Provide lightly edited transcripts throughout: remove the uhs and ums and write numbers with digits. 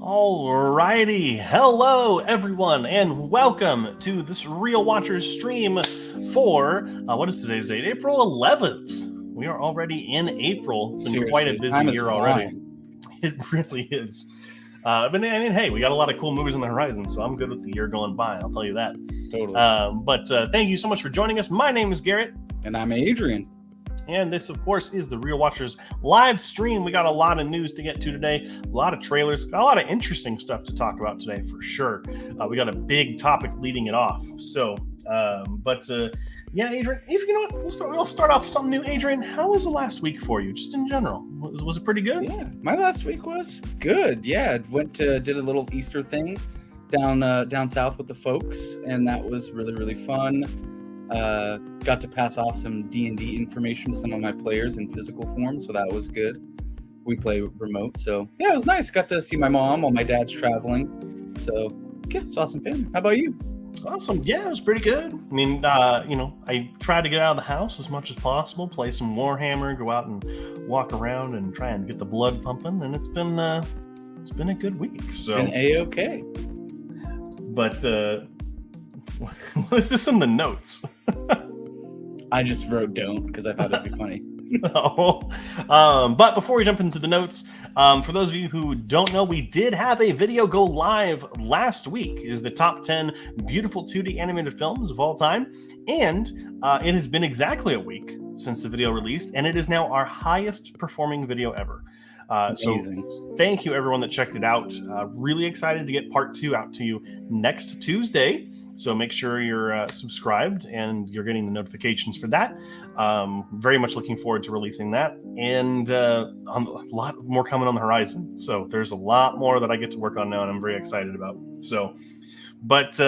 Alrighty, hello everyone, and welcome to this Real Watchers stream for what is today's date? April 11th. We are already in April. It's been quite a busy year already. It really is. But I mean, hey, we got a lot of cool movies on the horizon, so I'm good with the year going by. I'll tell you that. Totally. But thank you so much for joining us. My name is Garrett. And I'm Adrian. And this, of course, is the Real Watchers live stream. We got a lot of news to get to today, a lot of trailers, got a lot of interesting stuff to talk about today for sure. We got a big topic leading it off. So, yeah, Adrian, you know what? We'll start off with something new. Adrian, how was the last week for you, just in general? Was it pretty good? Yeah, my last week was good. Yeah, did a little Easter thing down south with the folks, and that was really, really fun. Got to pass off some D&D information to some of my players in physical form, so that was good. We play remote, so yeah, it was nice. Got to see my mom while my dad's traveling, so yeah, saw some family. How about you? Awesome. Yeah, it was pretty good. I mean, I tried to get out of the house as much as possible, play some Warhammer, go out and walk around and try and get the blood pumping, and it's been a good week. So been A-okay. But what is this in the notes? I just wrote don't because I thought it'd be funny. But before we jump into the notes, for those of you who don't know, we did have a video go live last week. It is the top 10 beautiful 2D animated films of all time. And it has been exactly a week since the video released, and it is now our highest performing video ever. So thank you everyone that checked it out. Really excited to get part 2 out to you next Tuesday. So make sure you're subscribed and you're getting the notifications for that. Very much looking forward to releasing that. And a lot more coming on the horizon. So there's a lot more that I get to work on now and I'm very excited about. So, but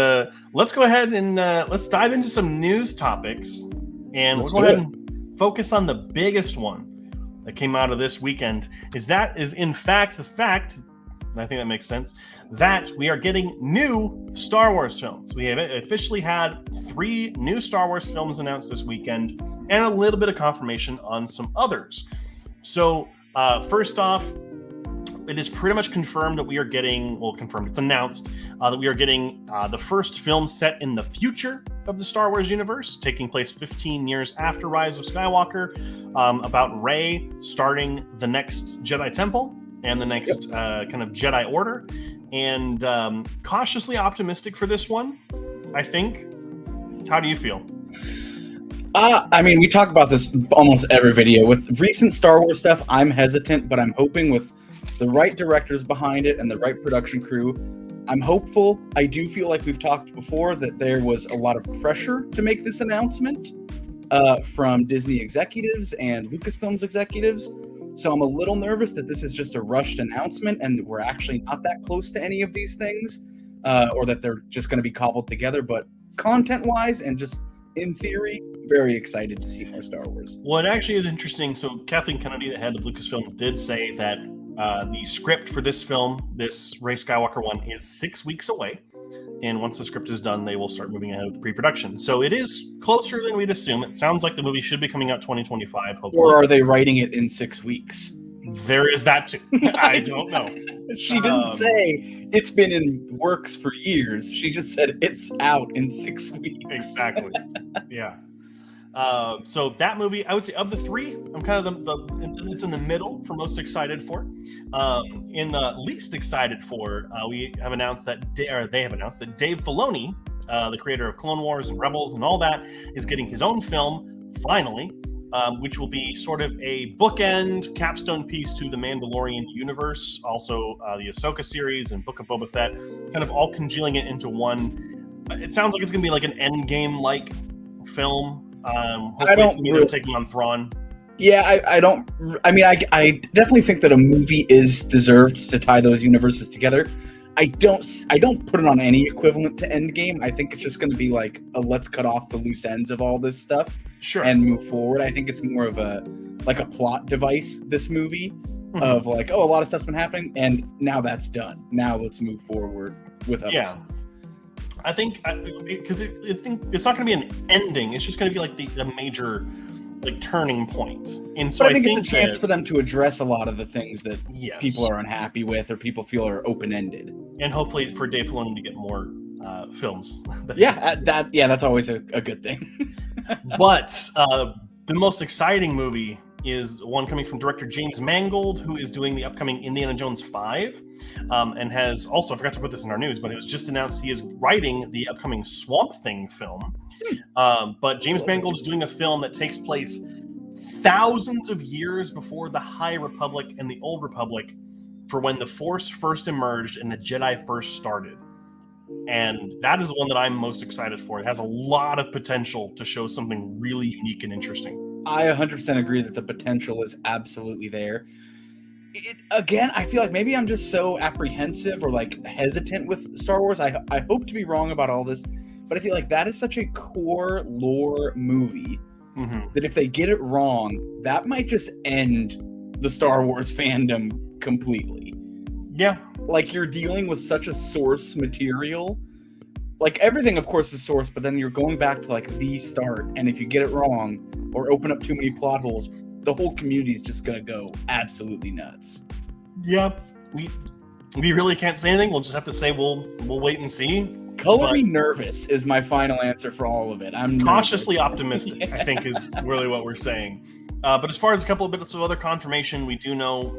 let's go ahead and let's dive into some news topics. And we'll go ahead and focus on the biggest one that came out of this weekend. Is in fact the fact, I think that makes sense, that we are getting new Star Wars films. We have officially had 3 new Star Wars films announced this weekend and a little bit of confirmation on some others. So first off, it is pretty much confirmed that we are getting, it's announced that we are getting the first film set in the future of the Star Wars universe, taking place 15 years after Rise of Skywalker, about Rey starting the next Jedi Temple and the next kind of Jedi Order, and cautiously optimistic for this one, I think. How do you feel? I mean, we talk about this almost every video. With recent Star Wars stuff, I'm hesitant, but I'm hoping with the right directors behind it and the right production crew, I'm hopeful. I do feel like we've talked before that there was a lot of pressure to make this announcement from Disney executives and Lucasfilms executives. So I'm a little nervous that this is just a rushed announcement and we're actually not that close to any of these things, or that they're just going to be cobbled together. But content-wise and just in theory, very excited to see more Star Wars. Well, it actually is interesting. So Kathleen Kennedy, the head of Lucasfilm, did say that the script for this film, this Rey Skywalker one, is 6 weeks away. And once the script is done, they will start moving ahead with pre-production. So it is closer than we'd assume. It sounds like the movie should be coming out 2025, hopefully. Or are they writing it in 6 weeks? There is that too. I don't know. She didn't say it's been in works for years. She just said it's out in 6 weeks. Exactly. Yeah. So that movie, I would say of the 3, I'm kind of it's in the middle for most excited for. In the least excited for, we have announced that they have announced that Dave Filoni, the creator of Clone Wars and Rebels and all that, is getting his own film finally, which will be sort of a bookend capstone piece to the Mandalorian universe, also the Ahsoka series and Book of Boba Fett, kind of all congealing it into one. It sounds like it's going to be like an Endgame-like film. I don't really taking on Thrawn. Yeah, I definitely think that a movie is deserved to tie those universes together. I don't put it on any equivalent to Endgame. I think it's just going to be like a let's cut off the loose ends of all this stuff and move forward. I think it's more of a plot device, this movie, of like, oh, a lot of stuff's been happening and now that's done. Now let's move forward with other stuff. I think because I think it's not going to be an ending. It's just going to be like the major like turning point. And so But I think it's a chance that, for them to address a lot of the things that yes, people are unhappy with or people feel are open-ended. And hopefully for Dave Filoni to get more films. That's always a good thing. But the most exciting movie is one coming from director James Mangold, who is doing the upcoming Indiana Jones 5, and has also, I forgot to put this in our news, but it was just announced he is writing the upcoming Swamp Thing film. But James Mangold is doing a film that takes place thousands of years before the High Republic and the Old Republic, for when the Force first emerged and the Jedi first started. And that is the one that I'm most excited for. It has a lot of potential to show something really unique and interesting. I 100% agree that the potential is absolutely there. Again, I feel like maybe I'm just so apprehensive or like hesitant with Star Wars. I hope to be wrong about all this, but I feel like that is such a core lore movie that if they get it wrong, that might just end the Star Wars fandom completely. Yeah. Like, you're dealing with such a source material. Like, everything, of course, is source, but then you're going back to, like, the start, and if you get it wrong or open up too many plot holes, the whole community is just going to go absolutely nuts. Yeah. We really can't say anything. We'll just have to say we'll wait and see. Color me nervous is my final answer for all of it. I'm cautiously optimistic, I think, is really what we're saying. But as far as a couple of bits of other confirmation, we do know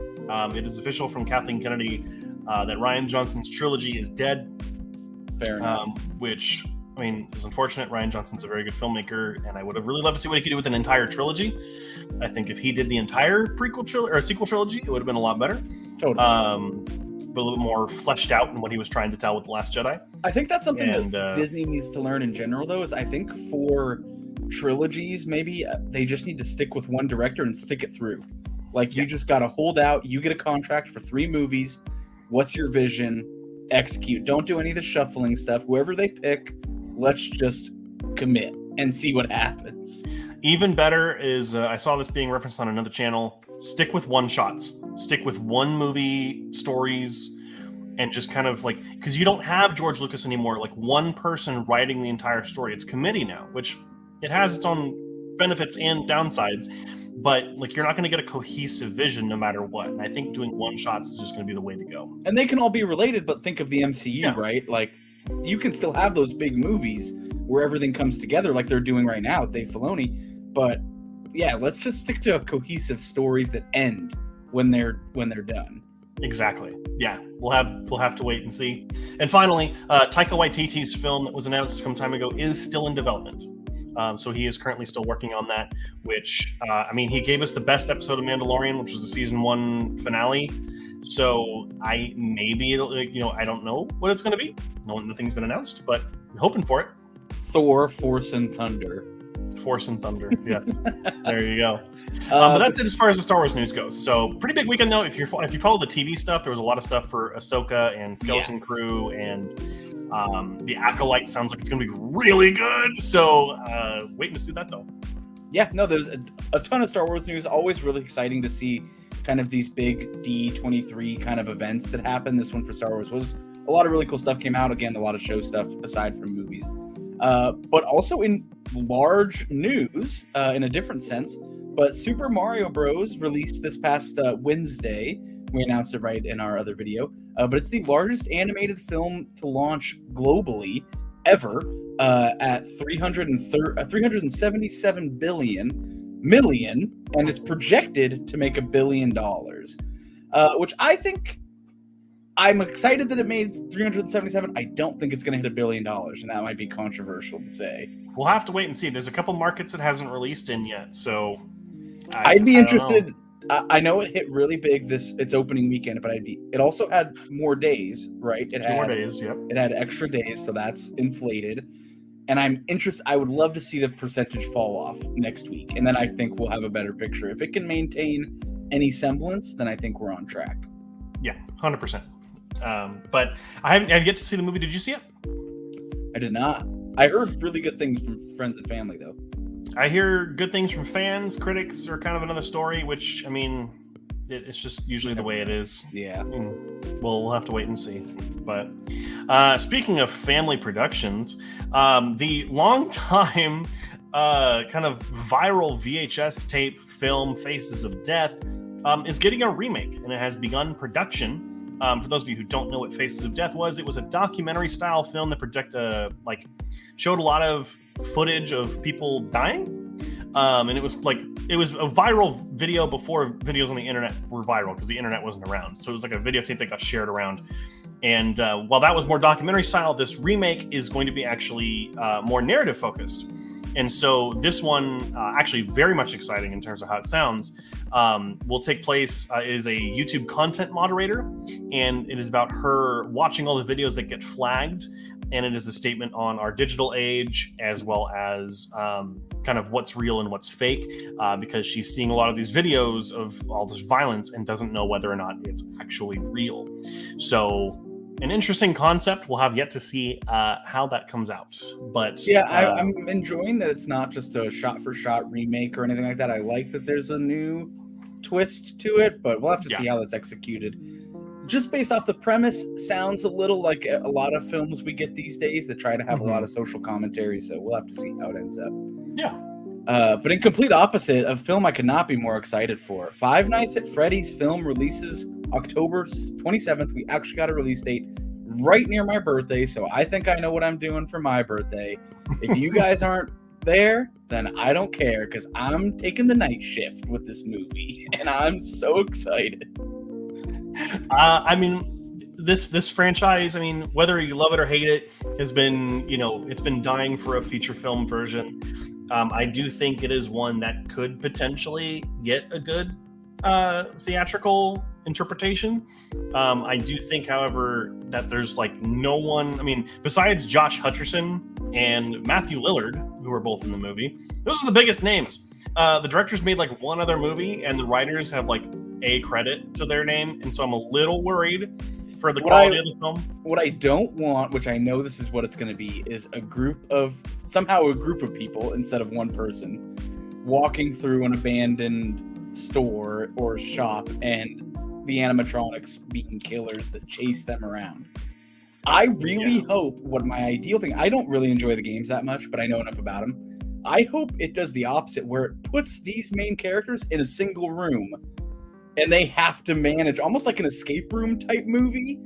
it is official from Kathleen Kennedy that Rian Johnson's trilogy is dead. Fair enough. Which, I mean, is unfortunate. Rian Johnson's a very good filmmaker, and I would have really loved to see what he could do with an entire trilogy. I think if he did the entire prequel trilogy or sequel trilogy, it would have been a lot better. Totally. But a little bit more fleshed out in what he was trying to tell with The Last Jedi. I think that's something that Disney needs to learn in general, though, is I think for trilogies, maybe they just need to stick with one director and stick it through. Like, you just got to hold out. You get a contract for 3 movies. What's your vision? Execute. Don't do any of the shuffling stuff. Whoever they pick, let's just commit and see what happens. Even better is, I saw this being referenced on another channel, stick with one-shots. Stick with one movie stories and just kind of like, because you don't have George Lucas anymore, like one person writing the entire story. It's committee now, which it has its own benefits and downsides, but like, you're not going to get a cohesive vision no matter what. And I think doing one-shots is just going to be the way to go. And they can all be related, but think of the MCU, right? Like, you can still have those big movies where everything comes together like they're doing right now with Dave Filoni. But yeah, let's just stick to cohesive stories that end when they're done. Exactly. Yeah, we'll have to wait and see. And finally, Taika Waititi's film that was announced some time ago is still in development. So he is currently still working on that. Which I mean, he gave us the best episode of Mandalorian, which was the season 1 finale. So I don't know what it's going to be. Nothing's been announced, but I'm hoping for it. Thor: Force and Thunder. Force and Thunder, yes. There you go. But that's it as far as the Star Wars news goes. So pretty big weekend, though. If you follow the TV stuff, there was a lot of stuff for Ahsoka and Skeleton Crew, and the Acolyte sounds like it's going to be really good. So waiting to see that, though. Yeah, no, there's a ton of Star Wars news. Always really exciting to see kind of these big D23 kind of events that happen. This one for Star Wars was a lot of really cool stuff came out. Again, a lot of show stuff aside from movies. But also in large news, in a different sense, but Super Mario Bros. Released this past Wednesday. We announced it right in our other video. But it's the largest animated film to launch globally ever at 377 million, and it's projected to make $1 billion, which I think... I'm excited that it made 377. I don't think it's going to hit $1 billion, and that might be controversial to say. We'll have to wait and see. There's a couple markets it hasn't released in yet, so I'd be interested. I know it hit really big its opening weekend, but it also had more days, right? It had more days. Yep. It had extra days, so that's inflated. And I'm interested. I would love to see the percentage fall off next week, and then I think we'll have a better picture. If it can maintain any semblance, then I think we're on track. Yeah, 100%. But I've yet to see the movie. Did you see it? I did not. I heard really good things from friends and family, though. I hear good things from fans. Critics are kind of another story, which, I mean, it's just usually the way it is. Yeah. We'll have to wait and see. But speaking of family productions, the longtime kind of viral VHS tape film Faces of Death is getting a remake, and it has begun production. For those of you who don't know what Faces of Death was, it was a documentary style film that showed a lot of footage of people dying. And it was a viral video before videos on the internet were viral, because the internet wasn't around. So it was like a videotape that got shared around. And while that was more documentary style, this remake is going to be actually more narrative focused. And so this one, actually very much exciting in terms of how it sounds, will take place, is a YouTube content moderator, and it is about her watching all the videos that get flagged. And it is a statement on our digital age, as well as kind of what's real and what's fake, because she's seeing a lot of these videos of all this violence and doesn't know whether or not it's actually real. So an interesting concept. We'll have yet to see how that comes out. But yeah, I'm enjoying that it's not just a shot-for-shot remake or anything like that. I like that there's a new twist to it, but we'll have to see how that's executed. Just based off the premise, sounds a little like a lot of films we get these days that try to have a lot of social commentary, so we'll have to see how it ends up. Yeah. But in complete opposite, a film I could not be more excited for. Five Nights at Freddy's film releases October 27th. We actually got a release date right near my birthday, so I think I know what I'm doing for my birthday. If you guys aren't there, then I don't care, because I'm taking the night shift with this movie, and I'm so excited. I mean, this franchise, I mean, whether you love it or hate it, has been, it's been dying for a feature film version. I do think it is one that could potentially get a good theatrical interpretation. I do think, however, that there's no one, I mean, besides Josh Hutcherson and Matthew Lillard, who are both in the movie, those are the biggest names. The director's made one other movie, and the writers have a credit to their name, and so I'm a little worried for the quality of the film. What I don't want, which I know this is what it's going to be, is a group of people instead of one person walking through an abandoned store or shop, and the animatronics being killers that chase them around. I really hope, what my ideal thing, I don't really enjoy the games that much, but I know enough about them. I hope it does the opposite, where it puts these main characters in a single room, and they have to manage, almost like an escape room type movie,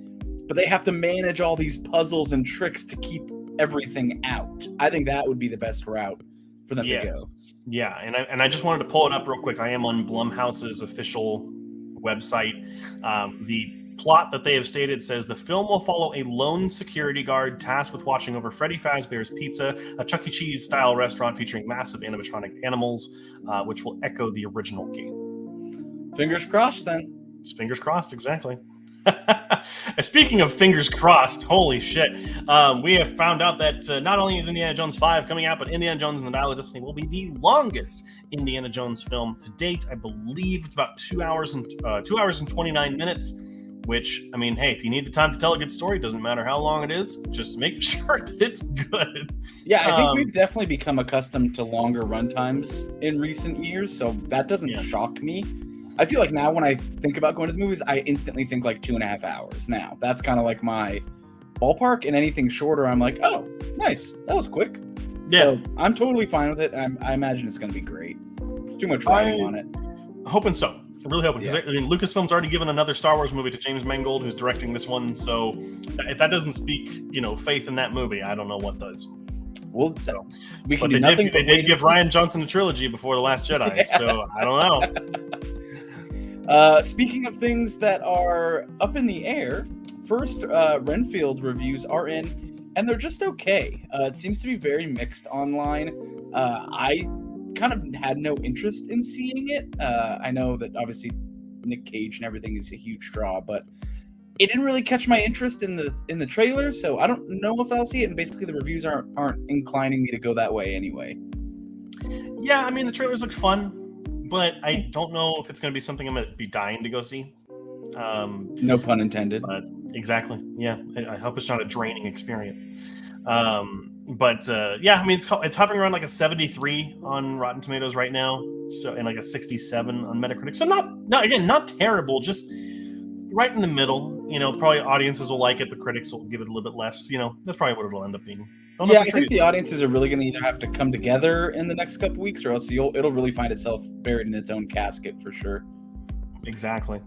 but they have to manage all these puzzles and tricks to keep everything out. I think that would be the best route for them to go. Yeah, and I just wanted to pull it up real quick. I am on Blumhouse's official website. The plot that they have stated says the film will follow a lone security guard tasked with watching over Freddy Fazbear's Pizza, a Chuck E. Cheese style restaurant featuring massive animatronic animals, which will echo the original game. Fingers crossed, then. Fingers crossed, exactly. Speaking of fingers crossed, holy shit. We have found out that not only is Indiana Jones 5 coming out, but Indiana Jones and the Dial of Destiny will be the longest Indiana Jones film to date. I believe it's about 2 hours and 29 minutes, which, I mean, hey, if you need the time to tell a good story, it doesn't matter how long it is, just make sure that it's good. Yeah, I think we've definitely become accustomed to longer runtimes in recent years, so that doesn't shock me. I feel like now when I think about going to the movies, I instantly think 2.5 hours now. That's kind of my ballpark, and anything shorter, I'm like, oh, nice. That was quick. Yeah. So I'm totally fine with it. I imagine it's going to be great. Too much writing on it. Hoping so. I'm really hoping. Because I mean, Lucasfilm's already given another Star Wars movie to James Mangold, who's directing this one. So if that doesn't speak, faith in that movie, I don't know what does. Well, we can do nothing. They did give Rian Johnson a trilogy before The Last Jedi, so I don't know. Speaking of things that are up in the air, first Renfield reviews are in, and they're just okay. It seems to be very mixed online. I kind of had no interest in seeing it. I know that obviously Nick Cage and everything is a huge draw, but it didn't really catch my interest in the trailer, so I don't know if I'll see it. And basically, the reviews aren't inclining me to go that way anyway. Yeah, I mean, the trailers look fun, but I don't know if it's going to be something I'm going to be dying to go see. No pun intended. But exactly. Yeah, I hope it's not a draining experience. Yeah, I mean, it's hovering around a 73 on Rotten Tomatoes right now, so and a 67 on Metacritic. So not terrible. Just right in the middle. You know, probably audiences will like it, but critics will give it a little bit less. You know, that's probably what it'll end up being. Yeah, I think the audiences are really going to either have to come together in the next couple weeks, or else it'll really find itself buried in its own casket for sure. Exactly.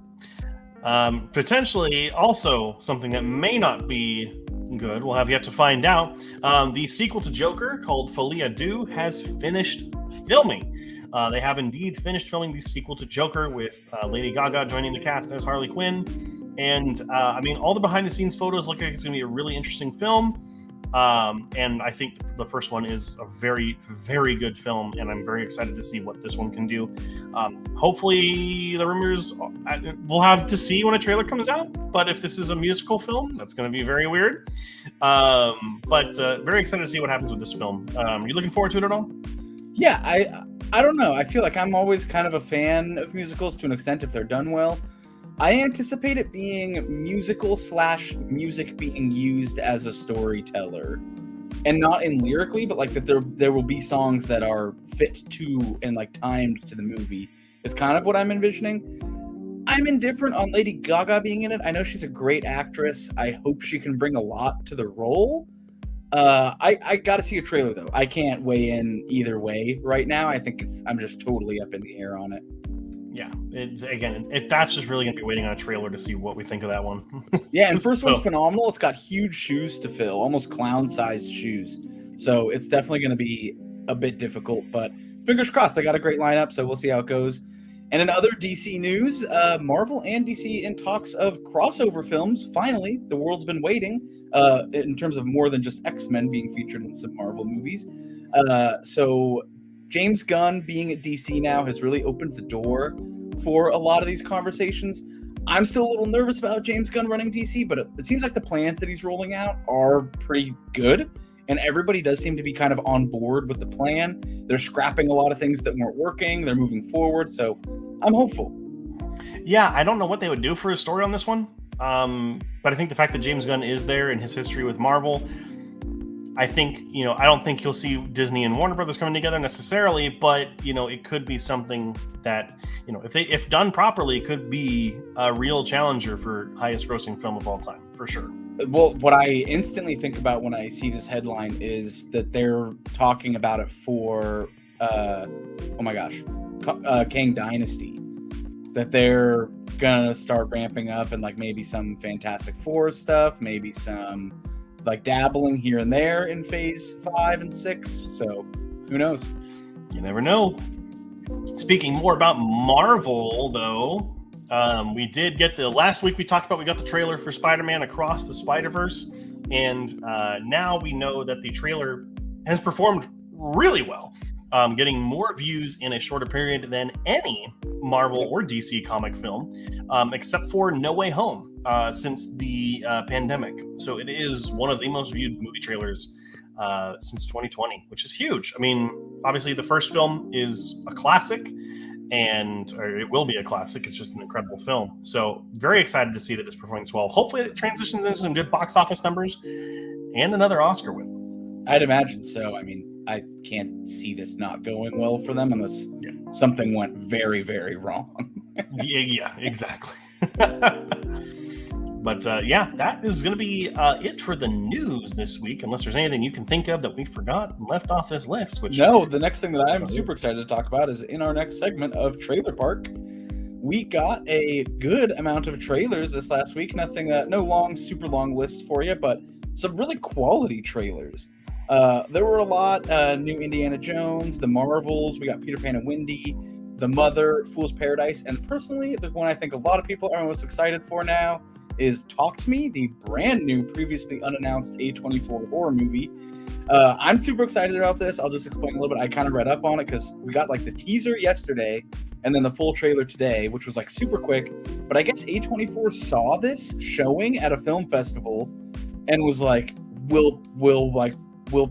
Potentially also something that may not be good, we'll have yet to find out. The sequel to Joker, called Folie à Deux, has finished filming. They have indeed finished filming the sequel to Joker, with Lady Gaga joining the cast as Harley Quinn. And I mean, all the behind the scenes photos look like it's going to be a really interesting film. And I think the first one is a very, very good film, and I'm very excited to see what this one can do. Hopefully, the rumors, we'll have to see when a trailer comes out, but if this is a musical film, that's going to be very weird. But very excited to see what happens with this film. Are you looking forward to it at all? Yeah, I don't know. I feel like I'm always kind of a fan of musicals to an extent if they're done well. I anticipate it being musical/music being used as a storyteller, and not in lyrically, but like that there will be songs that are fit to and like timed to the movie is kind of what I'm envisioning. I'm indifferent on Lady Gaga being in it. I know she's a great actress. I hope she can bring a lot to the role. I got to see a trailer though. I can't weigh in either way right now. I think I'm just totally up in the air on it. Yeah, that's just really going to be waiting on a trailer to see what we think of that one. Yeah, and the first one's phenomenal. It's got huge shoes to fill, almost clown-sized shoes. So it's definitely going to be a bit difficult, but fingers crossed. I got a great lineup, so we'll see how it goes. And in other DC news, Marvel and DC in talks of crossover films. Finally, the world's been waiting in terms of more than just X-Men being featured in some Marvel movies. So James Gunn being at DC now has really opened the door for a lot of these conversations. I'm still a little nervous about James Gunn running DC, but it seems like the plans that he's rolling out are pretty good, and everybody does seem to be kind of on board with the plan. They're scrapping a lot of things that weren't working. They're moving forward, so I'm hopeful. Yeah, I don't know what they would do for a story on this one, but I think the fact that James Gunn is there and his history with Marvel, I think, I don't think you'll see Disney and Warner Brothers coming together necessarily, but, it could be something that, if done properly, could be a real challenger for highest grossing film of all time, for sure. Well, what I instantly think about when I see this headline is that they're talking about it for, Kang Dynasty. That they're going to start ramping up and like maybe some Fantastic Four stuff, maybe some like dabbling here and there in phase 5 and 6. So who knows? You never know. Speaking more about Marvel, though, we did get last week we talked about, we got the trailer for Spider-Man Across the Spider-Verse. And now we know that the trailer has performed really well, getting more views in a shorter period than any Marvel or DC comic film, except for No Way Home. Since the pandemic. So it is one of the most viewed movie trailers since 2020, which is huge. I mean, obviously the first film is a classic, or it will be a classic. It's just an incredible film. So very excited to see that it's performing well. Hopefully it transitions into some good box office numbers and another Oscar win. I'd imagine so. I mean, I can't see this not going well for them unless something went very, very wrong. yeah, exactly. But that is going to be it for the news this week, unless there's anything you can think of that we forgot and left off this list. No, the next thing that I'm super excited to talk about is in our next segment of Trailer Park. We got a good amount of trailers this last week. Nothing, no super long lists for you, but some really quality trailers. There were a lot. New Indiana Jones, the Marvels. We got Peter Pan and Wendy, The Mother, Fool's Paradise, and personally, the one I think a lot of people are most excited for now is Talk to Me, the brand new, previously unannounced A24 horror movie. I'm super excited about this. I'll just explain a little bit. I kind of read up on it because we got like the teaser yesterday and then the full trailer today, which was like super quick. But I guess A24 saw this showing at a film festival and was like, we'll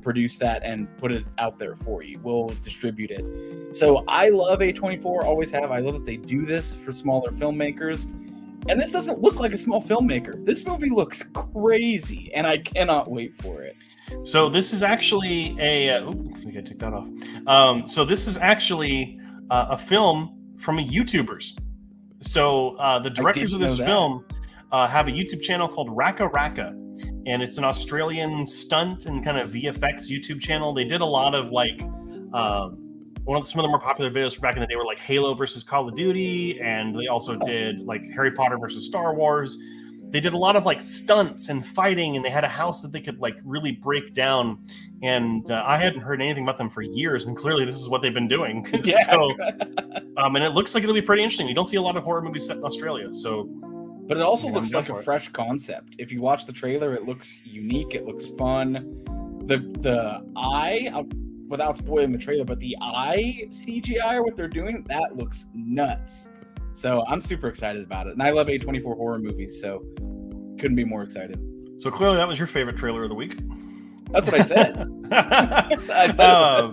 produce that and put it out there for you. We'll distribute it. So I love A24, always have. I love that they do this for smaller filmmakers. And this doesn't look like a small filmmaker. This movie looks crazy, and I cannot wait for it. So this is actually we gotta take that off. So this is actually a film from YouTubers. So the directors of this film have a YouTube channel called Raka Raka, and it's an Australian stunt and kind of VFX YouTube channel. They did a lot of like some of the more popular videos from back in the day were like Halo versus Call of Duty, and they also did like Harry Potter versus Star Wars. They did a lot of like stunts and fighting, and they had a house that they could like really break down. And I hadn't heard anything about them for years, and clearly this is what they've been doing. Yeah. So, and it looks like it'll be pretty interesting. You don't see a lot of horror movies set in Australia, so. But it also looks like a fresh concept. If you watch the trailer, it looks unique. It looks fun. The eye, without spoiling the trailer, but the eye CGI or what they're doing, that looks nuts. So I'm super excited about it. And I love A24 horror movies, so couldn't be more excited. So clearly that was your favorite trailer of the week. That's what I said. I said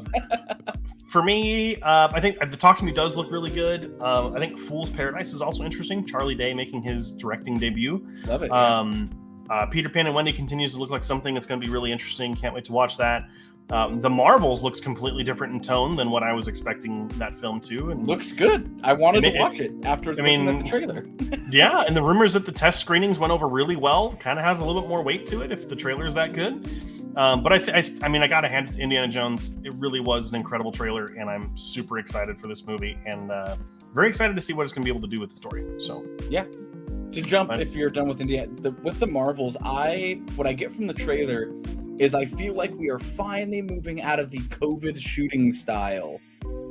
for me, I think the Talk to Me does look really good. I think Fool's Paradise is also interesting. Charlie Day making his directing debut. Love it. Peter Pan and Wendy continues to look like something that's going to be really interesting. Can't wait to watch that. The Marvels looks completely different in tone than what I was expecting that film to. And looks good. I wanted to watch it after looking at the trailer. Yeah, and the rumors that the test screenings went over really well kind of has a little bit more weight to it if the trailer is that good. But I mean, I got to hand it to Indiana Jones. It really was an incredible trailer, and I'm super excited for this movie, and very excited to see what it's going to be able to do with the story. So yeah. To jump, if you're done with Indiana, with the Marvels, what I get from the trailer is I feel like we are finally moving out of the COVID shooting style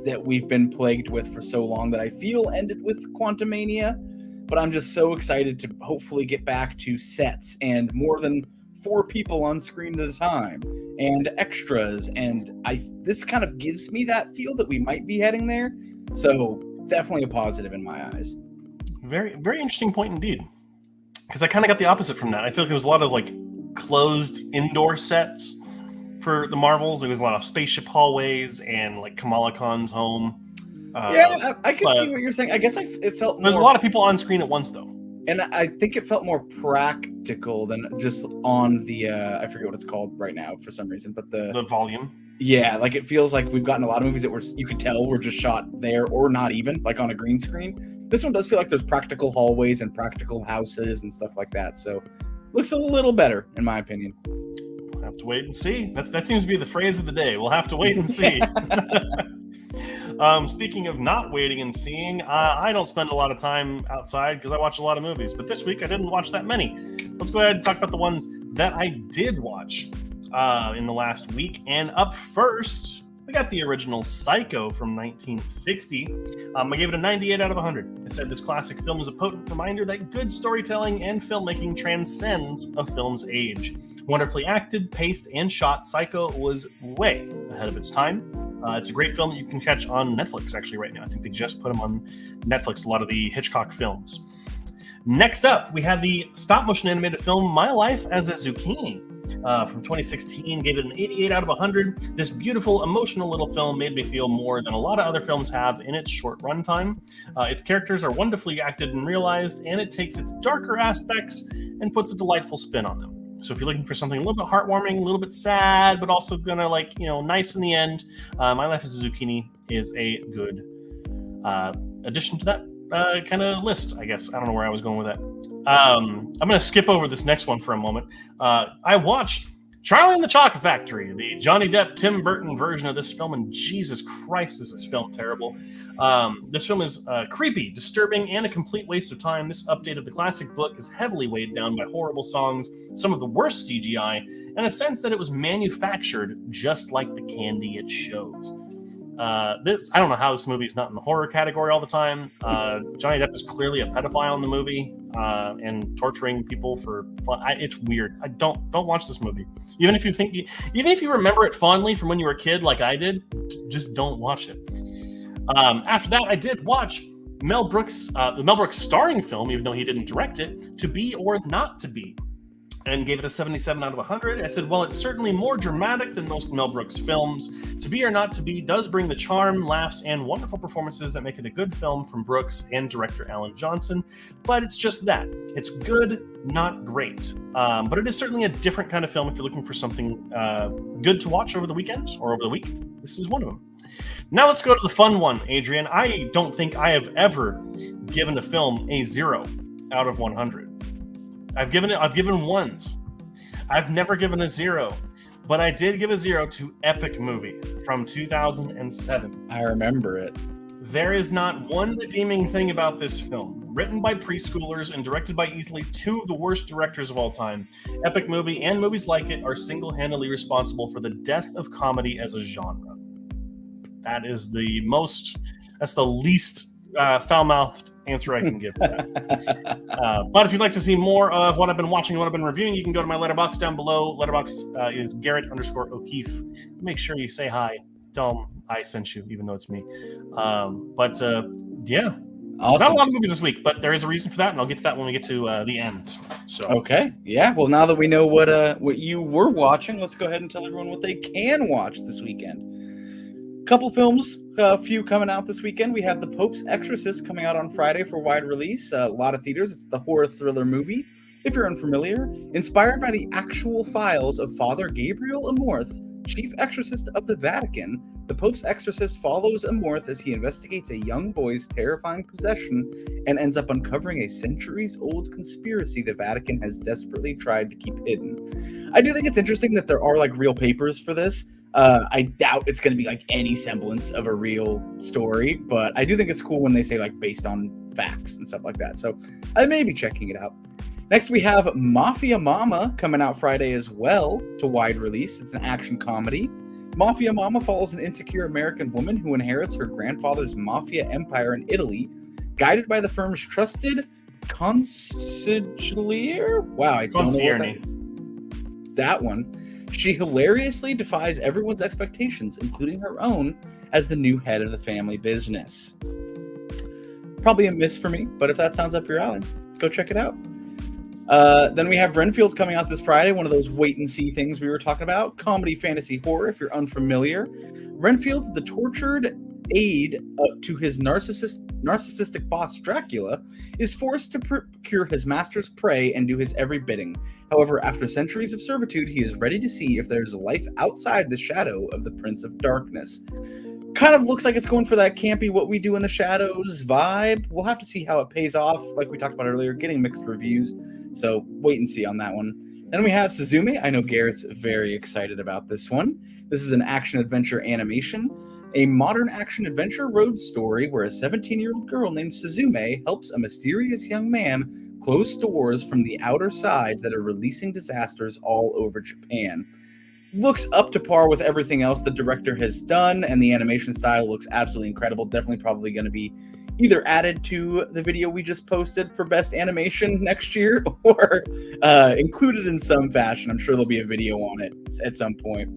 that we've been plagued with for so long that I feel ended with Quantumania. But I'm just so excited to hopefully get back to sets and more than 4 people on screen at a time and extras. And this kind of gives me that feel that we might be heading there. So definitely a positive in my eyes. Very, very interesting point indeed. Because I kind of got the opposite from that. I feel like it was a lot of like closed indoor sets for the Marvels. It was a lot of spaceship hallways and like Kamala Khan's home. I can see what you're saying. I guess it felt more... There's a lot of people on screen at once, though. And I think it felt more practical than just on the... I forget what it's called right now for some reason, but the volume. Yeah, like it feels like we've gotten a lot of movies that you could tell were just shot there or not even, like on a green screen. This one does feel like there's practical hallways and practical houses and stuff like that. So looks a little better, in my opinion. We'll have to wait and see. That seems to be the phrase of the day. We'll have to wait and see. Speaking of not waiting and seeing, I don't spend a lot of time outside because I watch a lot of movies. But this week, I didn't watch that many. Let's go ahead and talk about the ones that I did watch in the last week. And up first, we got the original Psycho from 1960. I gave it a 98 out of 100. I said this classic film is a potent reminder that good storytelling and filmmaking transcends a film's age. Wonderfully acted, paced, and shot, Psycho was way ahead of its time. It's a great film that you can catch on Netflix actually right now. I think they just put them on Netflix, a lot of the Hitchcock films. Next up, we had the stop-motion animated film My Life as a Zucchini from 2016. Gave it an 88 out of 100. This beautiful, emotional little film made me feel more than a lot of other films have in its short runtime. Its characters are wonderfully acted and realized, and it takes its darker aspects and puts a delightful spin on them. So if you're looking for something a little bit heartwarming, a little bit sad, but also gonna nice in the end, My Life as a Zucchini is a good addition to that kind of list, I guess. I don't know where I was going with that. I'm going to skip over this next one for a moment. I watched Charlie and the Chocolate Factory, the Johnny Depp, Tim Burton version of this film, and Jesus Christ, is this film terrible. This film is creepy, disturbing, and a complete waste of time. This update of the classic book is heavily weighed down by horrible songs, some of the worst CGI, and a sense that it was manufactured just like the candy it shows. I don't know how this movie is not in the horror category all the time. Johnny Depp is clearly a pedophile in the movie and torturing people for fun. It's weird. I don't watch this movie. Even if you remember it fondly from when you were a kid, like I did, just don't watch it. After that, I did watch Mel Brooks, the Mel Brooks starring film, even though he didn't direct it, To Be or Not to Be, and gave it a 77 out of 100. I said, well, it's certainly more dramatic than most Mel Brooks films. To Be or Not to Be does bring the charm, laughs, and wonderful performances that make it a good film from Brooks and director Alan Johnson, but it's just that. It's good, not great. But it is certainly a different kind of film if you're looking for something good to watch over the weekend or over the week. This is one of them. Now let's go to the fun one, Adrian. I don't think I have ever given a film a 0 out of 100. I've given ones. I've never given a 0, but I did give a 0 to Epic Movie from 2007. I remember it. There is not one redeeming thing about this film. Written by preschoolers and directed by easily 2 of the worst directors of all time, Epic Movie and movies like it are single-handedly responsible for the death of comedy as a genre. That's the least foul-mouthed answer I can give to that. But if you'd like to see more of what I've been watching and what I've been reviewing, you can go to my letterbox down below. Letterbox is Garrett_O'Keefe. Make sure you say hi. Tell them I sent you, even though it's me. Yeah. Awesome. Not a lot of movies this week, but there is a reason for that, and I'll get to that when we get to the end. So okay, yeah. Well, now that we know what you were watching, let's go ahead and tell everyone what they can watch this weekend. Couple films, a few coming out this weekend. We have The Pope's Exorcist coming out on Friday for wide release. A lot of theaters. It's the horror thriller movie. If you're unfamiliar, inspired by the actual files of Father Gabriel Amorth, Chief Exorcist of the Vatican, The Pope's Exorcist follows Amorth as he investigates a young boy's terrifying possession and ends up uncovering a centuries-old conspiracy the Vatican has desperately tried to keep hidden. I do think it's interesting that there are real papers for this. I doubt it's going to be any semblance of a real story, but I do think it's cool when they say based on facts and stuff like that. So I may be checking it out. Next, we have Mafia Mama coming out Friday as well to wide release. It's an action comedy. Mafia Mama follows an insecure American woman who inherits her grandfather's mafia empire in Italy, guided by the firm's trusted consigliere. Wow, I don't know that one. She hilariously defies everyone's expectations, including her own, as the new head of the family business. Probably a miss for me, but if that sounds up your alley, go check it out. Then we have Renfield coming out this Friday, one of those wait-and-see things we were talking about. Comedy, fantasy, horror, if you're unfamiliar. Renfield, the tortured aide to his narcissistic boss, Dracula, is forced to procure his master's prey and do his every bidding. However, after centuries of servitude, he is ready to see if there's life outside the shadow of the Prince of Darkness. Kind of looks like it's going for that campy What We Do in the Shadows vibe. We'll have to see how it pays off. Like we talked about earlier, getting mixed reviews. So wait and see on that one. Then we have Suzume. I know Garrett's very excited about this one. This is an action-adventure animation. A modern action-adventure road story where a 17-year-old girl named Suzume helps a mysterious young man close doors from the outer side that are releasing disasters all over Japan. Looks up to par with everything else the director has done, and the animation style looks absolutely incredible. Definitely probably going to be either added to the video we just posted for best animation next year or included in some fashion. I'm sure there'll be a video on it at some point.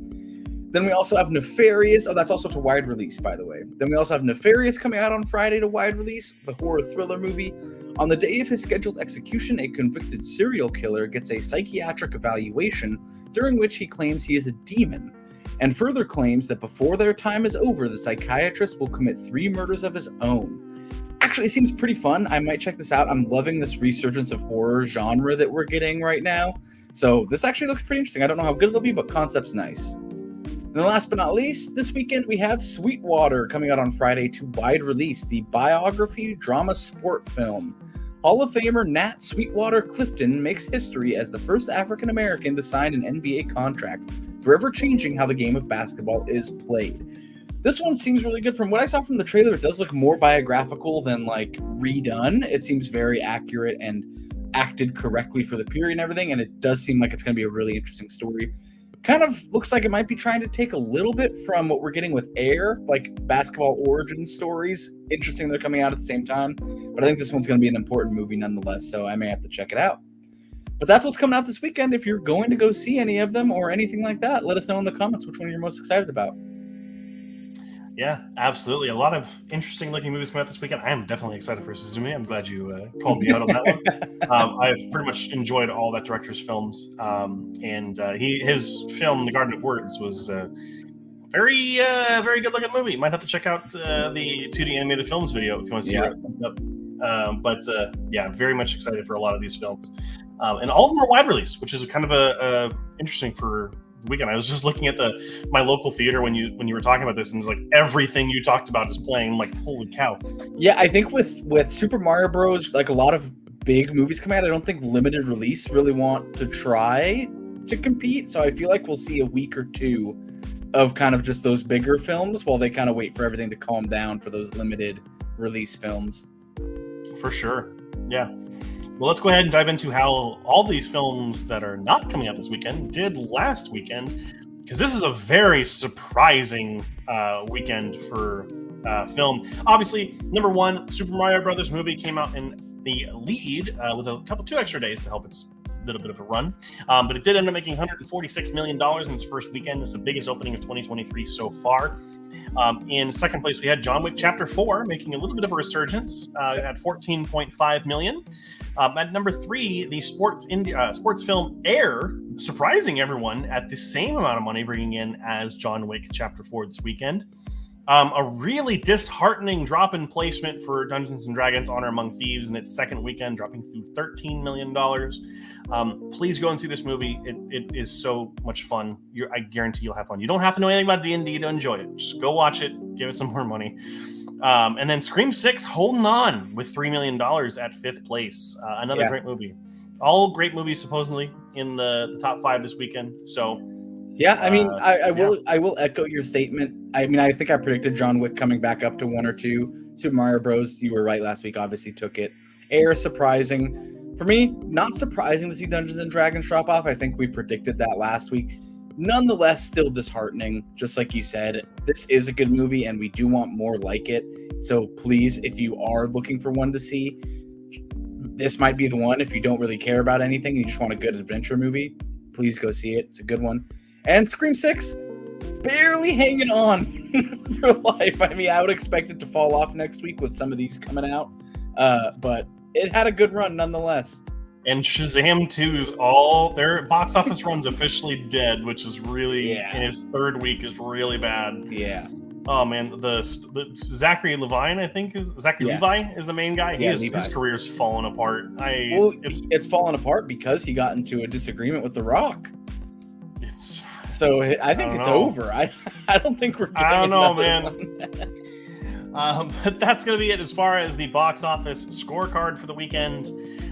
Then we also have Nefarious. Oh, that's also to wide release, by the way. Then we also have Nefarious coming out on Friday to wide release, the horror thriller movie. On the day of his scheduled execution, a convicted serial killer gets a psychiatric evaluation during which he claims he is a demon, and further claims that before their time is over, the psychiatrist will commit 3 murders of his own. Actually, it seems pretty fun. I might check this out. I'm loving this resurgence of horror genre that we're getting right now. So this actually looks pretty interesting. I don't know how good it'll be, but concept's nice. And then last but not least, this weekend we have Sweetwater coming out on Friday to wide release, the biography drama sport film. Hall of Famer Nat Sweetwater Clifton makes history as the first African American to sign an NBA contract, forever changing how the game of basketball is played. This one seems really good. From what I saw from the trailer, it does look more biographical than redone. It seems very accurate and acted correctly for the period and everything, and it does seem like it's going to be a really interesting story. Kind of looks like it might be trying to take a little bit from what we're getting with Air, like basketball origin stories. Interesting they're coming out at the same time, but I think this one's going to be an important movie nonetheless, so I may have to check it out. But that's what's coming out this weekend. If you're going to go see any of them or anything like that, let us know in the comments which one you're most excited about. Yeah, absolutely. A lot of interesting looking movies coming out this weekend. I am definitely excited for Suzume. I'm glad you called me out on that one. I've pretty much enjoyed all that director's films. And his film, The Garden of Words, was a very good looking movie. You might have to check out the 2D animated films video if you want to see it. But very much excited for a lot of these films. And all of them are wide release, which is kind of interesting for the weekend. I was just looking at my local theater when you were talking about this, and it's like everything you talked about is playing. I'm like, holy cow. Yeah, I think with Super Mario Bros, like a lot of big movies coming out. I don't think limited release really want to try to compete. So I feel like we'll see a week or two of kind of just those bigger films while they kind of wait for everything to calm down for those limited release films. For sure. Yeah. Well, let's go ahead and dive into how all these films that are not coming out this weekend did last weekend, because this is a very surprising weekend for film. Obviously, number one, Super Mario Brothers movie came out in the lead with two extra days to help its little bit of a run, but it did end up making $146 million in its first weekend. It's the biggest opening of 2023 so far. In second place, we had John Wick Chapter 4 making a little bit of a resurgence at $14.5 million. At number three, the sports film Air, surprising everyone at the same amount of money, bringing in as John Wick Chapter 4 this weekend. A really disheartening drop in placement for Dungeons & Dragons Honor Among Thieves in its second weekend, dropping through $13 million. Please go and see this movie. It is so much fun. I guarantee you'll have fun. You don't have to know anything about D&D to enjoy it. Just go watch it. Give it some more money. And then Scream 6 holding on with $3 million at fifth place. Another great movie. All great movies supposedly in the top 5 this weekend. So yeah, I mean, I will echo your statement. I mean, I think I predicted John Wick coming back up to 1 or 2. Super Mario Bros. You were right last week. Obviously took it. Air, surprising for me. Not surprising to see Dungeons and Dragons drop off. I think we predicted that last week. Nonetheless, still disheartening. Just like you said, this is a good movie, and we do want more like it. So please, if you are looking for one to see, this might be the one. If you don't really care about anything, you just want a good adventure movie, please go see it. It's a good one. And Scream 6, barely hanging on for life. I mean, I would expect it to fall off next week with some of these coming out. But it had a good run nonetheless. And Shazam 2's all their box office run's officially dead, which is really in its third week is really bad. Yeah. Oh man, the Zachary Levi, I think Levi is the main guy. His career's fallen apart. It's fallen apart because he got into a disagreement with The Rock. I think it's over. I don't think we're getting I don't know, man. One. But that's going to be it as far as the box office scorecard for the weekend.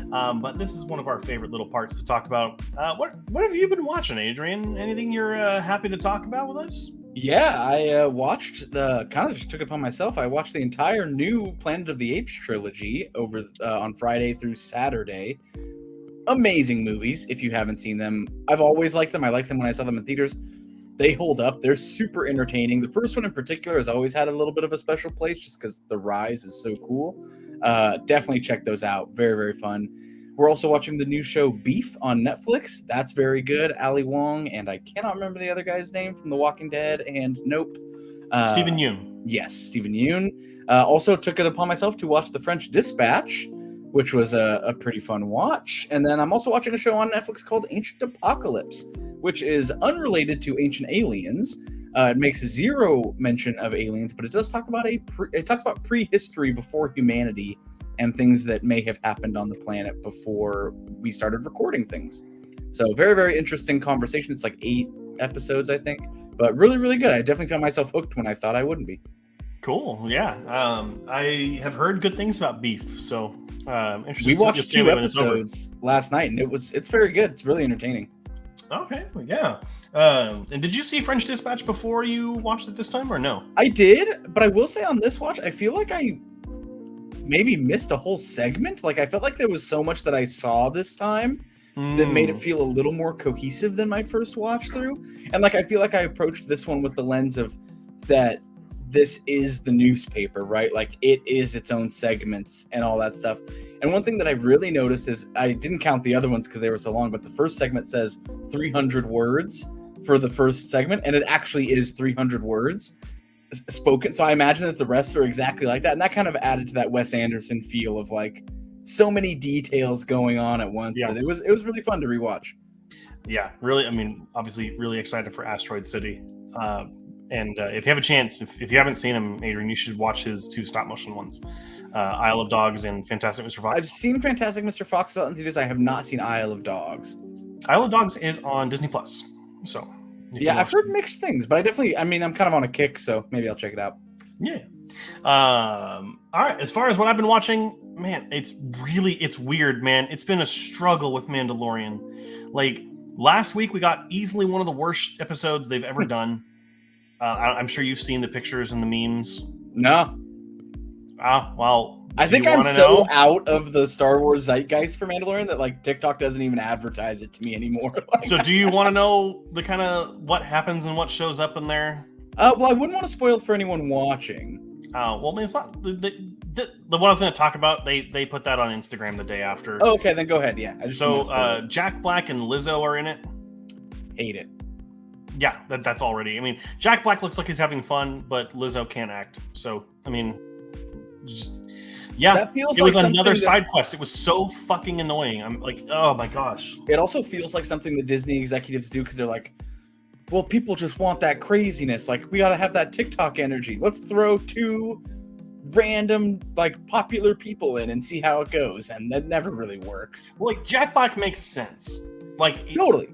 But this is one of our favorite little parts to talk about. What have you been watching, Adrian? Anything you're happy to talk about with us? Yeah, I watched just took it upon myself. I watched the entire new Planet of the Apes trilogy over on Friday through Saturday. Amazing movies if you haven't seen them. I've always liked them. I liked them when I saw them in theaters. They hold up. They're super entertaining. The first one in particular has always had a little bit of a special place just because the rise is so cool. Definitely check those out. Very, very fun. We're also watching the new show Beef on Netflix. That's very good. Ali Wong, and I cannot remember the other guy's name from The Walking Dead and Nope. Stephen Yeun. Yes, Stephen Yeun. Also took it upon myself to watch The French Dispatch, which was a pretty fun watch. And then I'm also watching a show on Netflix called Ancient Apocalypse, which is unrelated to Ancient Aliens. It makes zero mention of aliens, but it does talk about prehistory before humanity and things that may have happened on the planet before we started recording things. So very, very interesting conversation. It's like 8 episodes, I think, but really, really good. I definitely found myself hooked when I thought I wouldn't be. Cool. Yeah. I have heard good things about Beef. So interesting. We watched 2 episodes last night, and it's very good. It's really entertaining. Okay. Yeah. And did you see French Dispatch before you watched it this time, or no? I did, but I will say on this watch, I feel like I maybe missed a whole segment. Like I felt like there was so much that I saw this time that made it feel a little more cohesive than my first watch through. And like I feel like I approached this one with the lens of that this is the newspaper, right? Like it is its own segments and all that stuff. And one thing that I really noticed is I didn't count the other ones because they were so long, but the first segment says 300 words for the first segment, and it actually is 300 words spoken. So I imagine that the rest are exactly like that, and that kind of added to that Wes Anderson feel of like so many details going on at once. That it was really fun to rewatch. Yeah, really. I mean, obviously, really excited for Asteroid City. And if you have a chance, if you haven't seen him, Adrian, you should watch his 2 stop motion ones, Isle of Dogs and Fantastic Mr. Fox. I've seen Fantastic Mr. Fox out in theaters. I have not seen Isle of Dogs. Isle of Dogs is on Disney Plus. So yeah, I've heard mixed things, but I'm kind of on a kick, so maybe I'll check it out. Yeah. All right. As far as what I've been watching, man, it's weird, man. It's been a struggle with Mandalorian. Like last week, we got easily one of the worst episodes they've ever done. I'm sure you've seen the pictures and the memes. No. Well, I think I'm so out of the Star Wars zeitgeist for Mandalorian that like TikTok doesn't even advertise it to me anymore. So do you want to know the kind of what happens and what shows up in there? Well, I wouldn't want to spoil it for anyone watching. Well, I mean, it's not the what I was going to talk about. They put that on Instagram the day after. Oh, okay, then go ahead. Yeah. Jack Black and Lizzo are in it. Hate it. Yeah, that's already. I mean, Jack Black looks like he's having fun, but Lizzo can't act. So, I mean, just yeah, that feels it was like another side quest. It was so fucking annoying. I'm like, oh my gosh. It also feels like something the Disney executives do because they're like, well, people just want that craziness. Like, we got to have that TikTok energy. Let's throw 2 random, like, popular people in and see how it goes. And that never really works. Like, Jack Black makes sense. Like, totally.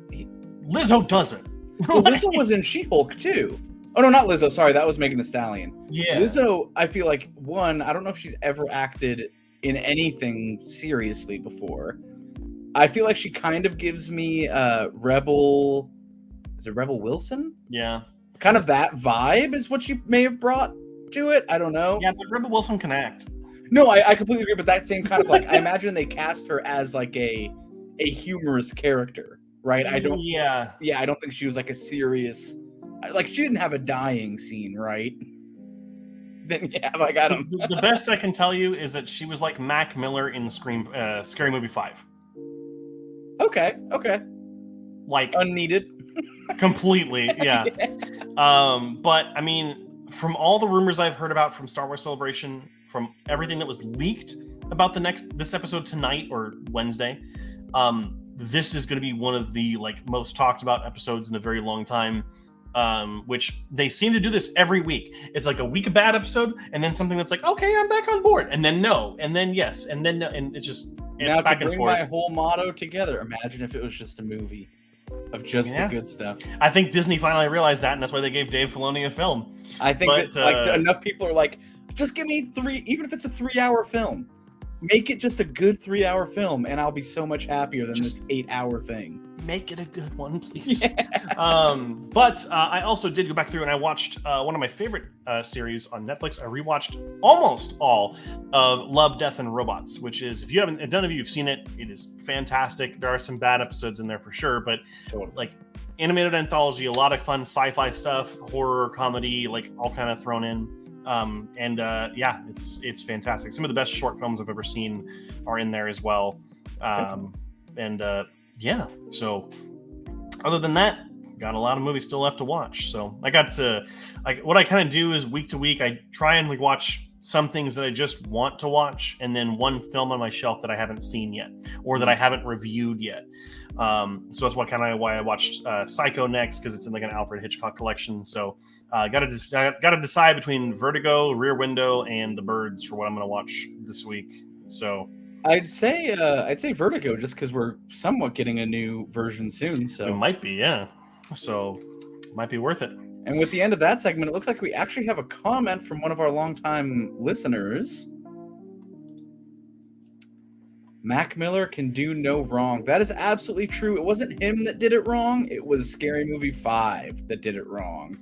Lizzo doesn't. Well, Lizzo was in She-Hulk, too. Oh, no, not Lizzo. Sorry, that was Megan Thee Stallion. Yeah. Rizzo, I feel like, one, I don't know if she's ever acted in anything seriously before. I feel like she kind of gives me Rebel... Is it Rebel Wilson? Yeah. Kind of that vibe is what she may have brought to it. I don't know. Yeah, but Rebel Wilson can act. No, I completely agree, but that same kind of like, I imagine they cast her as like a humorous character, right? I don't think she was like a serious... Like, she didn't have a dying scene, right? Then, yeah, like, I don't... The best I can tell you is that she was like Mac Miller in Scary Movie 5. Okay. Like... Unneeded. Completely, yeah. But, I mean, from all the rumors I've heard about from Star Wars Celebration, from everything that was leaked about this episode tonight or Wednesday, this is going to be one of the, like, most talked about episodes in a very long time. Which they seem to do this every week. It's like a week of bad episode, and then something that's like, okay, I'm back on board, and then no, and then yes, and then no, and it's now back to and bring forth. my whole motto together. Imagine if it was just a movie of just the good stuff. I think Disney finally realized that, and that's why they gave Dave Filoni a film. I think that enough people are like, just give me 3, even if it's a 3-hour film, make it just a good 3-hour film, and I'll be so much happier than this 8-hour thing. Make it a good one, please. Yeah. But I also did go back through and I watched one of my favorite series on Netflix. I rewatched almost all of Love, Death, and Robots, which is, if you haven't, none of you have seen it, it is fantastic. There are some bad episodes in there for sure, but like animated anthology, a lot of fun sci-fi stuff, horror, comedy, like all kind of thrown in. Yeah, it's fantastic. Some of the best short films I've ever seen are in there as well. Yeah, so other than that, got a lot of movies still left to watch. So I got to, what I kind of do is week to week, I try and watch some things that I just want to watch, and then one film on my shelf that I haven't seen yet or that I haven't reviewed yet. So that's why I watched Psycho next, because it's in like an Alfred Hitchcock collection. So got to decide between Vertigo, Rear Window, and The Birds for what I'm going to watch this week. So. I'd say Vertigo, just because we're somewhat getting a new version soon. So it might be, yeah. So it might be worth it. And with the end of that segment, it looks like we actually have a comment from one of our longtime listeners. Mac Miller can do no wrong. That is absolutely true. It wasn't him that did it wrong. It was Scary Movie 5 that did it wrong.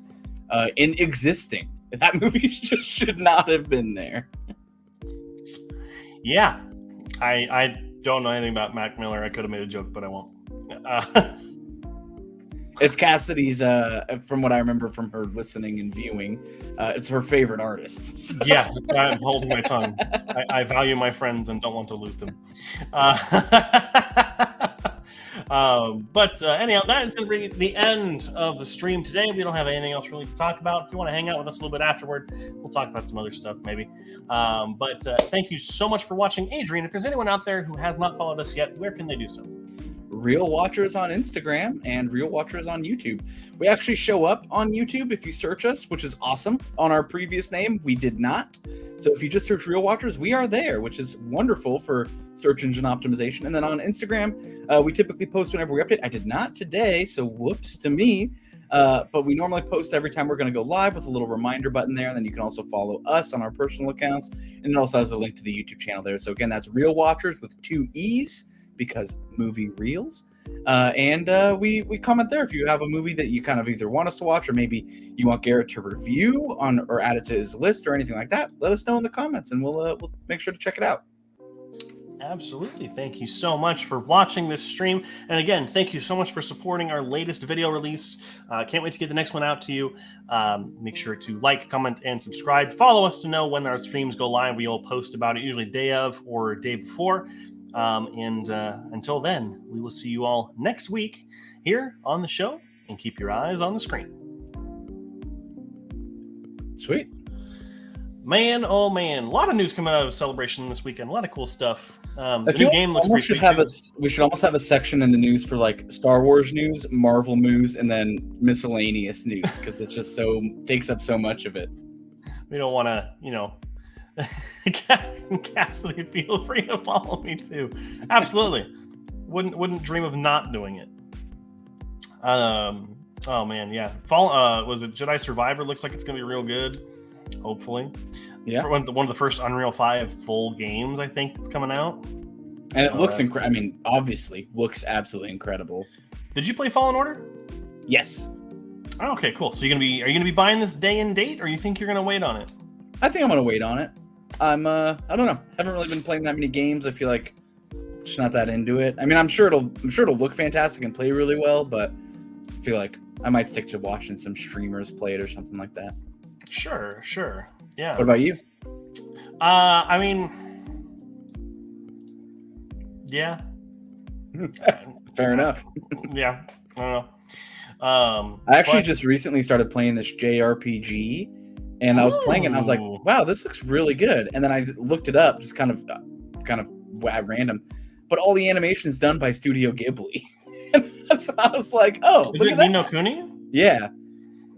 In existing. That movie just should not have been there. Yeah. I don't know anything about Mac Miller. I could have made a joke, but I won't. It's Cassidy's, from what I remember from her listening and viewing, it's her favorite artist. So. Yeah, I'm holding my tongue. I value my friends and don't want to lose them. But anyhow, that is going to bring the end of the stream today. We don't have anything else really to talk about. If you want to hang out with us a little bit afterward, we'll talk about some other stuff maybe. But thank you so much for watching. Adrian, if there's anyone out there who has not followed us yet, where can they do so? Real Watchers on Instagram and Real Watchers on YouTube. We actually show up on YouTube if you search us, which is awesome. On our previous name, we did not. So if you just search Real Watchers, we are there, which is wonderful for search engine optimization. And then on Instagram, we typically post whenever we update. I did not today, so whoops to me. But we normally post every time we're going to go live with a little reminder button there. And then you can also follow us on our personal accounts. And it also has a link to the YouTube channel there. So again, that's Real Watchers with 2 E's because movie reels. And we comment there if you have a movie that you kind of either want us to watch or maybe you want Garrett to review on or add it to his list or anything like that. Let us know in the comments and we'll make sure to check it out. Absolutely. Thank you so much for watching this stream. And again, thank you so much for supporting our latest video release. Can't wait to get the next one out to you. Make sure to like, comment, and subscribe. Follow us to know when our streams go live. We will post about it usually day of or day before. Until then, we will see you all next week here on the show, and keep your eyes on the screen. Sweet. Man, oh man, a lot of news coming out of Celebration this weekend. A lot of cool stuff. I feel game looks pretty we should almost have a section in the news for like Star Wars news, Marvel news, and then miscellaneous news because it's just takes up so much of it. We don't want to, Cassidy, feel free to follow me too. Absolutely, wouldn't dream of not doing it. Oh man, yeah. Was it Jedi Survivor? Looks like it's gonna be real good. Hopefully, yeah. One of the first Unreal 5 full games, I think, it's coming out, and it looks incredible. I mean, obviously, looks absolutely incredible. Did you play Fallen Order? Yes. Oh, okay, cool. So are you gonna be buying this day and date, or you think you're gonna wait on it? I think I'm gonna wait on it. I don't know. Haven't really been playing that many games. I feel like just not that into it. I mean, I'm sure it'll look fantastic and play really well, but I feel like I might stick to watching some streamers play it or something like that. Sure. Yeah. What about you? I mean, yeah. Fair enough. Yeah. I don't know. I actually just recently started playing this JRPG, and I was playing it, and I was like, "Wow, this looks really good." And then I looked it up, just kind of at random, but all the animation is done by Studio Ghibli. So I was like, "Oh, is it Ni no Kuni?" Yeah.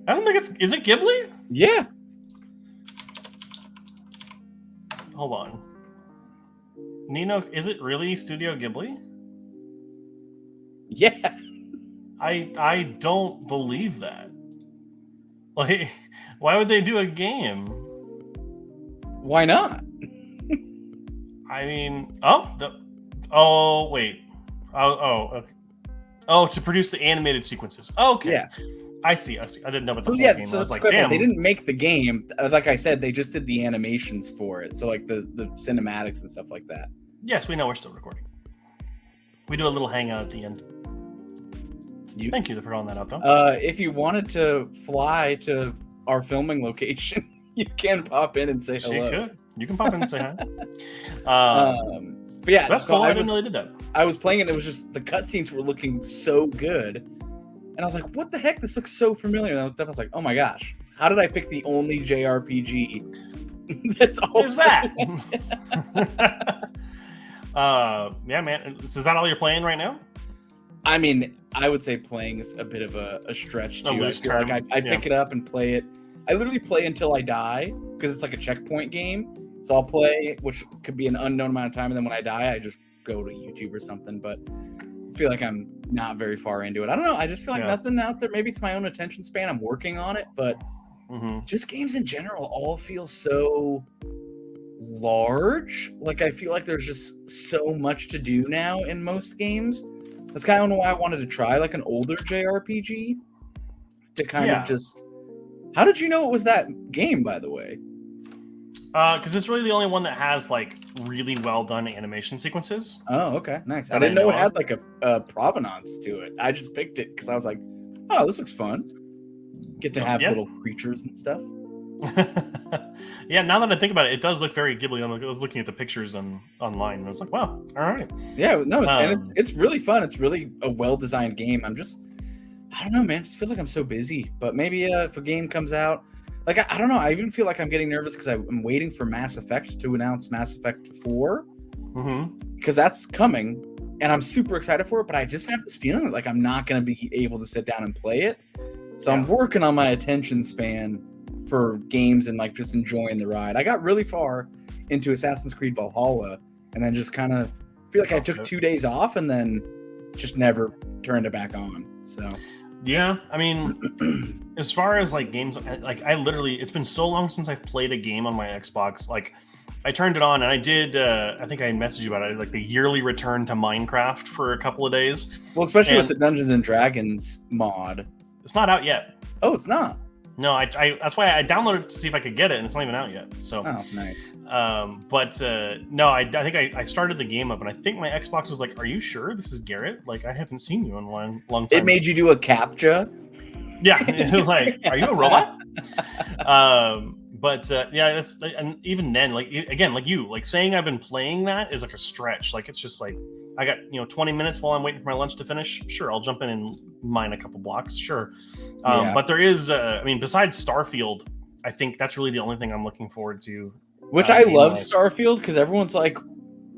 I don't think is it Ghibli? Yeah. Hold on. Is it really Studio Ghibli? Yeah. I don't believe that. Like, why would they do a game? Why not? I mean, wait. Okay. Oh, to produce the animated sequences. Okay. Yeah. I see. I didn't know about the game. So I was like, damn. They didn't make the game. Like I said, they just did the animations for it. So like the cinematics and stuff like that. Yes, we know we're still recording. We do a little hangout at the end. Thank you for calling that out, though. If you wanted to fly to our filming location, you can pop in and say hello. You can pop in and say hi. But yeah, that's cool. I didn't really did that. I was playing it. It was just the cutscenes were looking so good. And I was like, what the heck? This looks so familiar. And I was like, oh my gosh, how did I pick the only JRPG that's all is that? Yeah, man. So is that all you're playing right now? I mean, I would say playing is a bit of a stretch too. I pick it up and play it. I literally play until I die because it's like a checkpoint game. So I'll play, which could be an unknown amount of time. And then when I die, I just go to YouTube or something. But I feel like I'm not very far into it. I don't know. I just feel like nothing out there. Maybe it's my own attention span. I'm working on it, but just games in general all feel so large. Like I feel like there's just so much to do now in most games. That's kind of why I wanted to try like an older JRPG to kind of just. How did you know it was that game, by the way? Because it's really the only one that has like really well done animation sequences. Oh, okay, nice. I didn't know it had like a provenance to it. I just picked it because I was like, "Oh, this looks fun." Get to have little creatures and stuff. Yeah, now that I think about it, it does look very Ghibli. I was looking at the pictures online, and I was like, "Wow, all right." Yeah, no, it's really fun. It's really a well-designed game. I don't know, man. It just feels like I'm so busy. But maybe if a game comes out. Like, I don't know. I even feel like I'm getting nervous because I'm waiting for Mass Effect to announce Mass Effect 4. Because that's coming, and I'm super excited for it, but I just have this feeling that, like, I'm not going to be able to sit down and play it. So I'm working on my attention span for games and, like, just enjoying the ride. I got really far into Assassin's Creed Valhalla, and then just kind of feel like I took 2 days off and then just never turned it back on. So... Yeah, I mean, as far as like games, like I literally, it's been so long since I've played a game on my Xbox. Like, I turned it on and I did. I think I messaged you about it. Like the yearly return to Minecraft for a couple of days. Well, especially with And the Dungeons and Dragons mod. it's not out yet. Oh, it's not. No, I that's why I downloaded it to see if I could get it, and it's not even out yet. So, oh, nice. But no, I think I started the game up, and I think my Xbox was like, "Are you sure this is Garrett? Like, I haven't seen you in a long time." It made you do a captcha. Yeah, it was like, "Are you a robot?" But yeah, that's, and even then, like again, like you, like saying I've been playing that is like a stretch. Like it's just like I got 20 minutes while I'm waiting for my lunch to finish. Sure, I'll jump in and mine a couple blocks. Sure, but there is, I mean, besides Starfield, I think that's really the only thing I'm looking forward to. Which I love Starfield because everyone's like,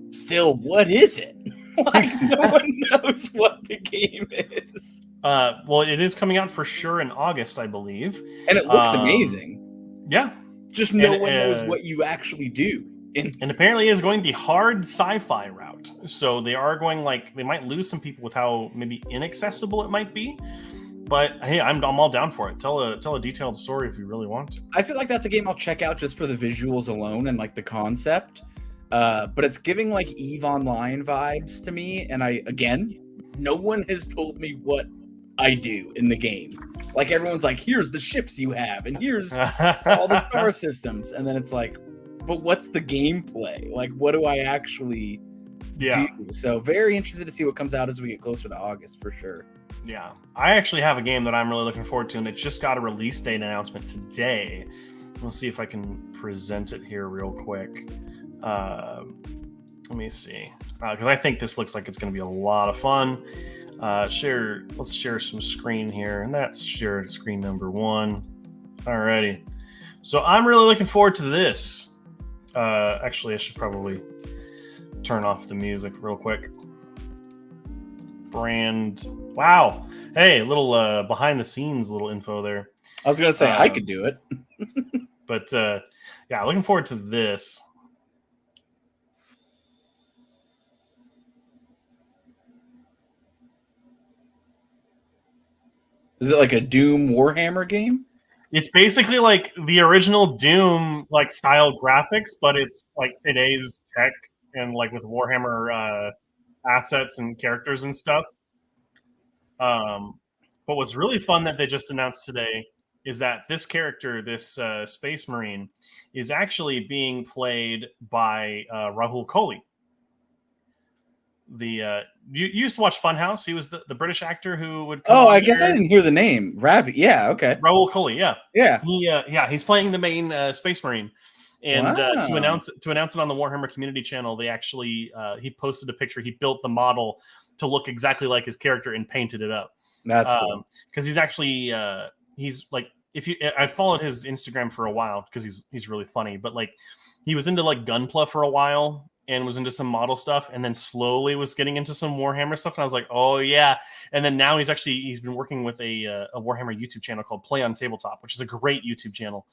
still, what is it? Like no one knows what the game is. Well, it is coming out for sure in August, I believe, and it looks amazing. Yeah. Just no one knows what you actually do. And apparently is going the hard sci-fi route. So they are going like, they might lose some people with how maybe inaccessible it might be. But hey, I'm all down for it. Tell a detailed story if you really want to. I feel like that's a game I'll check out just for the visuals alone and like the concept. But it's giving like EVE Online vibes to me. And no one has told me what I do in the game. Like everyone's like, here's the ships you have, and here's all the star systems, and then it's like, but what's the gameplay? Like, what do I actually do? So very interested to see what comes out as we get closer to August for sure. Yeah, I actually have a game that I'm really looking forward to, and it just got a release date announcement today. We'll see if I can present it here real quick. Let me see, because I think this looks like it's going to be a lot of fun. Let's share some screen here, and that's shared screen number 1. Alrighty, so I'm really looking forward to this. Actually, I should probably turn off the music real quick. Wow, hey, little behind the scenes little info there. I was gonna say I could do it. But yeah, looking forward to this. Is it like a Doom Warhammer game? It's basically like the original Doom like style graphics, but it's like today's tech and like with Warhammer assets and characters and stuff. But what's really fun that they just announced today is that this character, this Space Marine, is actually being played by Rahul Kohli. You used to watch Funhouse. He was the British actor who would come I guess I didn't hear the name. Ravi. Yeah, okay. Rahul Kohli, yeah. He's playing the main Space Marine. And to announce it on the Warhammer Community Channel, they actually he posted a picture. He built the model to look exactly like his character and painted it up. That's cool. Because he's actually he's like, I followed his Instagram for a while because he's really funny, but like he was into like Gunpla for a while and was into some model stuff, and then slowly was getting into some Warhammer stuff. And I was like, oh yeah. And then now he's been working with a Warhammer YouTube channel called Play on Tabletop, which is a great YouTube channel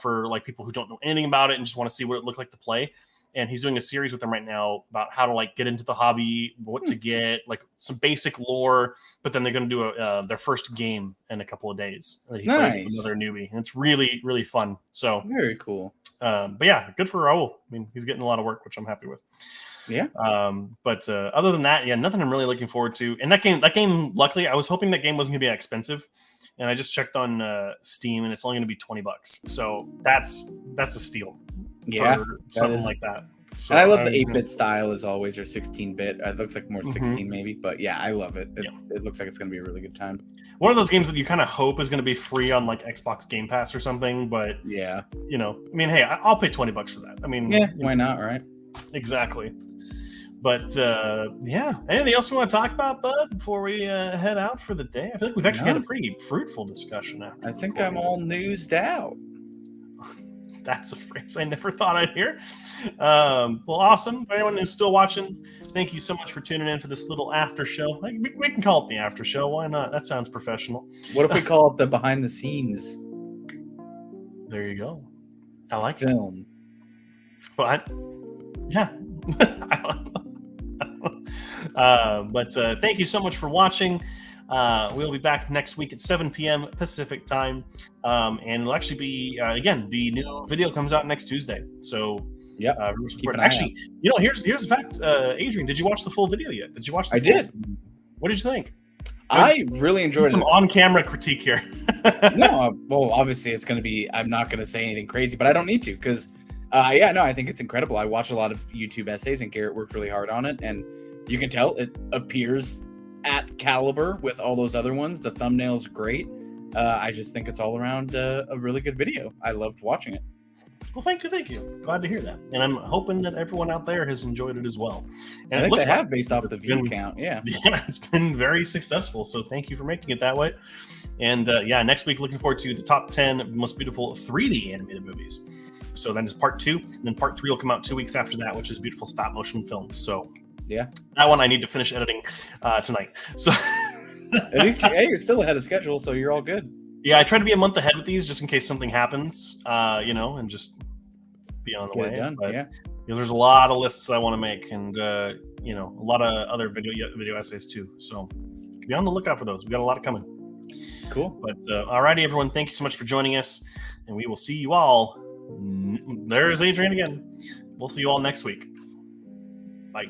for like people who don't know anything about it and just want to see what it looked like to play. And he's doing a series with them right now about how to like get into the hobby, what to get, like some basic lore. But then they're going to do their first game in a couple of days. He plays with another newbie, and it's really, really fun. So very cool. But yeah, good for Raul. I mean, he's getting a lot of work, which I'm happy with. Yeah. But other than that, yeah, nothing I'm really looking forward to. And that game, luckily, I was hoping that game wasn't going to be expensive, and I just checked on Steam, and it's only going to be $20. So that's a steal. Yeah, for something like that. So, and I love the 8-bit style as always, or 16-bit. It looks like more 16 maybe, but yeah, I love it. It looks like it's going to be a really good time. One of those games that you kind of hope is going to be free on like Xbox Game Pass or something, but yeah, I mean, hey, I'll pay $20 for that. I mean, yeah, why not, right? Exactly. But yeah, anything else you want to talk about, Bud, before we head out for the day? I feel like we've actually had a pretty fruitful discussion now. I think I'm all newsed out. That's a phrase I never thought I'd hear. Well, awesome. For anyone who's still watching, thank you so much for tuning in for this little after show. We can call it the after show. Why not? That sounds professional. What if we call it the behind the scenes? There you go. I like film. But yeah. But thank you so much for watching. We'll be back next week at 7 p.m. Pacific time. And it'll actually be, again, the new video comes out next Tuesday. So, Yep. Actually, here's a fact. Adrian, did you watch the full video yet? Did you watch the I did. What did you think? I really enjoyed some on-camera critique here. No, well, obviously it's going to be, I'm not going to say anything crazy, but I don't need to because, I think it's incredible. I watched a lot of YouTube essays and Garrett worked really hard on it, and you can tell it appears at caliber with all those other ones. The thumbnail's great. I just think it's all around a really good video. I loved watching it. Well, thank you. Glad to hear that. And I'm hoping that everyone out there has enjoyed it as well. And I think they have based off the view count. Yeah, it's been very successful. So thank you for making it that way. And next week, looking forward to the top 10 most beautiful 3D animated movies. So then is part 2, and then part 3 will come out 2 weeks after that, which is beautiful stop motion films. So yeah, that one I need to finish editing tonight. So at least you're still ahead of schedule, so you're all good. Yeah, I try to be a month ahead with these just in case something happens, and just be on the way. Done. But, yeah. There's a lot of lists I want to make, and a lot of other video essays too. So be on the lookout for those. We got a lot coming. Cool. But alrighty, everyone, thank you so much for joining us, and we will see you all. There's Adrian again. We'll see you all next week. Bye.